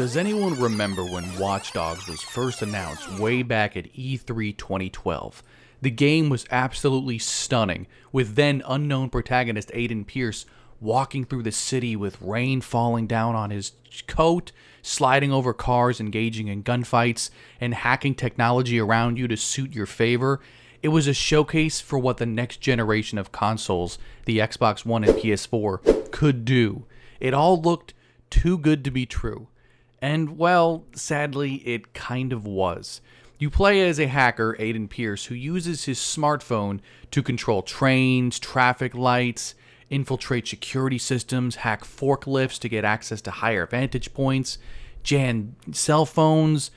Does anyone remember when Watch Dogs was first announced way back at E3 2012? The game was absolutely stunning, with then unknown protagonist Aiden Pierce walking through the city with rain falling down on his coat, sliding over cars, engaging in gunfights, and hacking technology around you to suit your favor. It was a showcase for what the next generation of consoles, the Xbox One and PS4, could do. It all looked too good to be true. And, well, sadly, it kind of was. You play as a hacker, Aiden Pierce, who uses his smartphone to control trains, traffic lights, infiltrate security systems, hack forklifts to get access to higher vantage points, jam cell phones,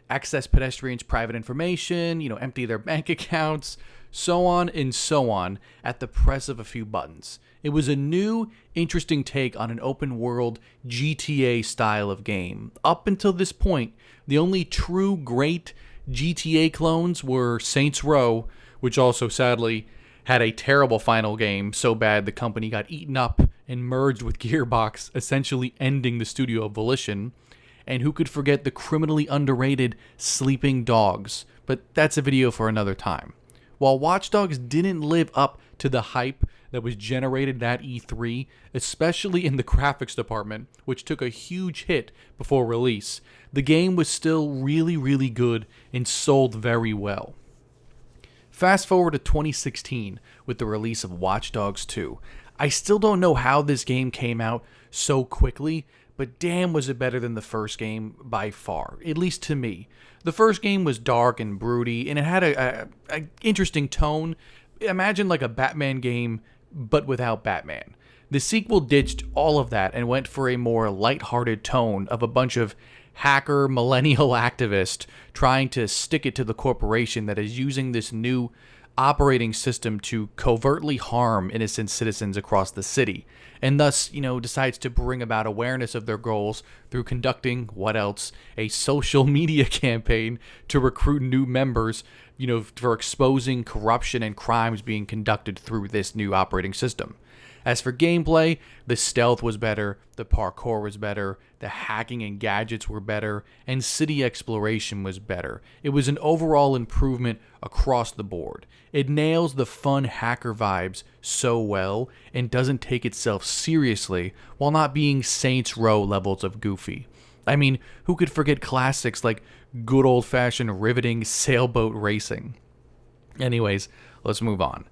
access pedestrians' private information, empty their bank accounts, so on and so on at the press of a few buttons. It was a new, interesting take on an open-world GTA style of game. Up until this point, the only true great GTA clones were Saints Row, which also sadly had a terrible final game, so bad the company got eaten up and merged with Gearbox, essentially ending the studio of Volition. And who could forget the criminally underrated Sleeping Dogs? But that's a video for another time. While Watch Dogs didn't live up to the hype that was generated at E3, especially in the graphics department, which took a huge hit before release, the game was still really, really good and sold very well. Fast forward to 2016 with the release of Watch Dogs 2. I still don't know how this game came out so quickly, but damn was it better than the first game by far, at least to me. The first game was dark and broody, and it had a interesting tone. Imagine like a Batman game, but without Batman. The sequel ditched all of that and went for a more lighthearted tone of a bunch of hacker millennial activists trying to stick it to the corporation that is using this new operating system to covertly harm innocent citizens across the city, and thus, decides to bring about awareness of their goals through conducting, what else, a social media campaign to recruit new members, for exposing corruption and crimes being conducted through this new operating system. As for gameplay, the stealth was better, the parkour was better, the hacking and gadgets were better, and city exploration was better. It was an overall improvement across the board. It nails the fun hacker vibes so well and doesn't take itself seriously while not being Saints Row levels of goofy. I mean, who could forget classics like good old-fashioned riveting sailboat racing? Anyways, let's move on.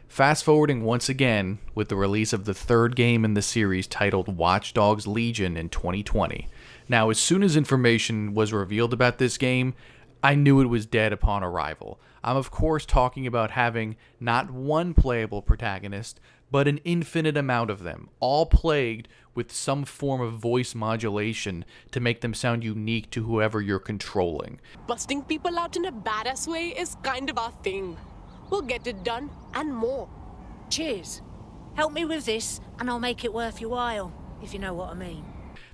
Fast forwarding once again with the release of the third game in the series titled Watch Dogs Legion in 2020. Now, as soon as information was revealed about this game, I knew it was dead upon arrival. I'm of course talking about having not one playable protagonist, but an infinite amount of them, all plagued with some form of voice modulation to make them sound unique to whoever you're controlling. Busting people out in a badass way is kind of our thing. We'll get it done, and more. Cheers. Help me with this, and I'll make it worth your while, if you know what I mean.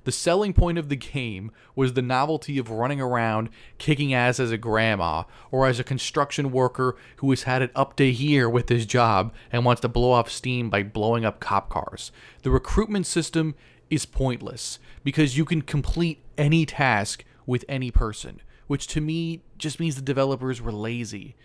The selling point of the game was the novelty of running around kicking ass as a grandma, or as a construction worker who has had it up to here with his job and wants to blow off steam by blowing up cop cars. The recruitment system is pointless, because you can complete any task with any person, which to me just means the developers were lazy.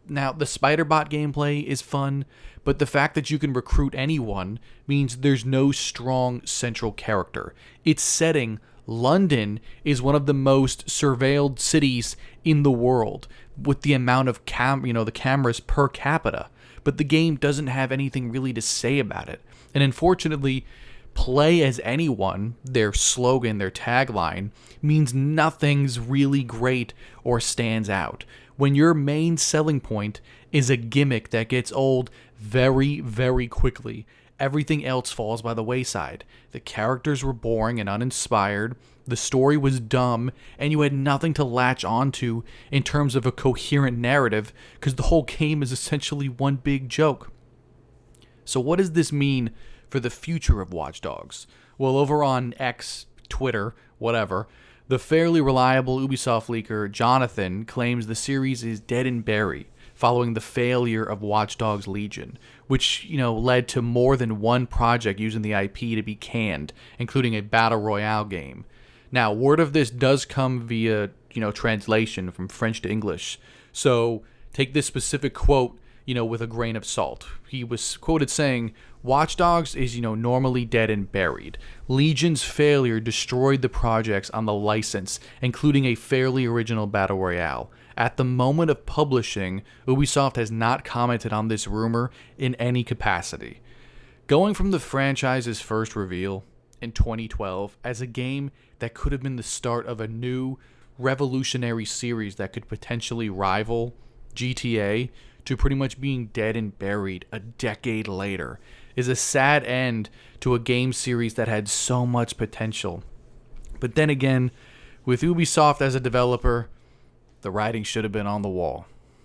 Now, the Spider-Bot gameplay is fun, but the fact that you can recruit anyone means there's no strong central character. Its setting, London, is one of the most surveilled cities in the world, with the amount of the cameras per capita, but the game doesn't have anything really to say about it. And unfortunately, play as anyone, their slogan, their tagline, means nothing's really great or stands out when your main selling point is a gimmick that gets old very, very quickly. Everything else falls by the wayside. The characters were boring and uninspired, the story was dumb, and you had nothing to latch onto in terms of a coherent narrative because the whole game is essentially one big joke. So what does this mean for the future of Watch Dogs? Well, over on X, Twitter, whatever, the fairly reliable Ubisoft leaker Jonathan claims the series is dead and buried following the failure of Watch Dogs Legion, which, led to more than one project using the IP to be canned, including a battle royale game. Now, word of this does come via, translation from French to English. So take this specific quote, with a grain of salt. He was quoted saying, Watch Dogs is, normally dead and buried. Legion's failure destroyed the projects on the license, including a fairly original Battle Royale. At the moment of publishing, Ubisoft has not commented on this rumor in any capacity. Going from the franchise's first reveal in 2012 as a game that could have been the start of a new, revolutionary series that could potentially rival GTA to pretty much being dead and buried a decade later is a sad end to a game series that had so much potential. But then again, with Ubisoft as a developer, the writing should have been on the wall.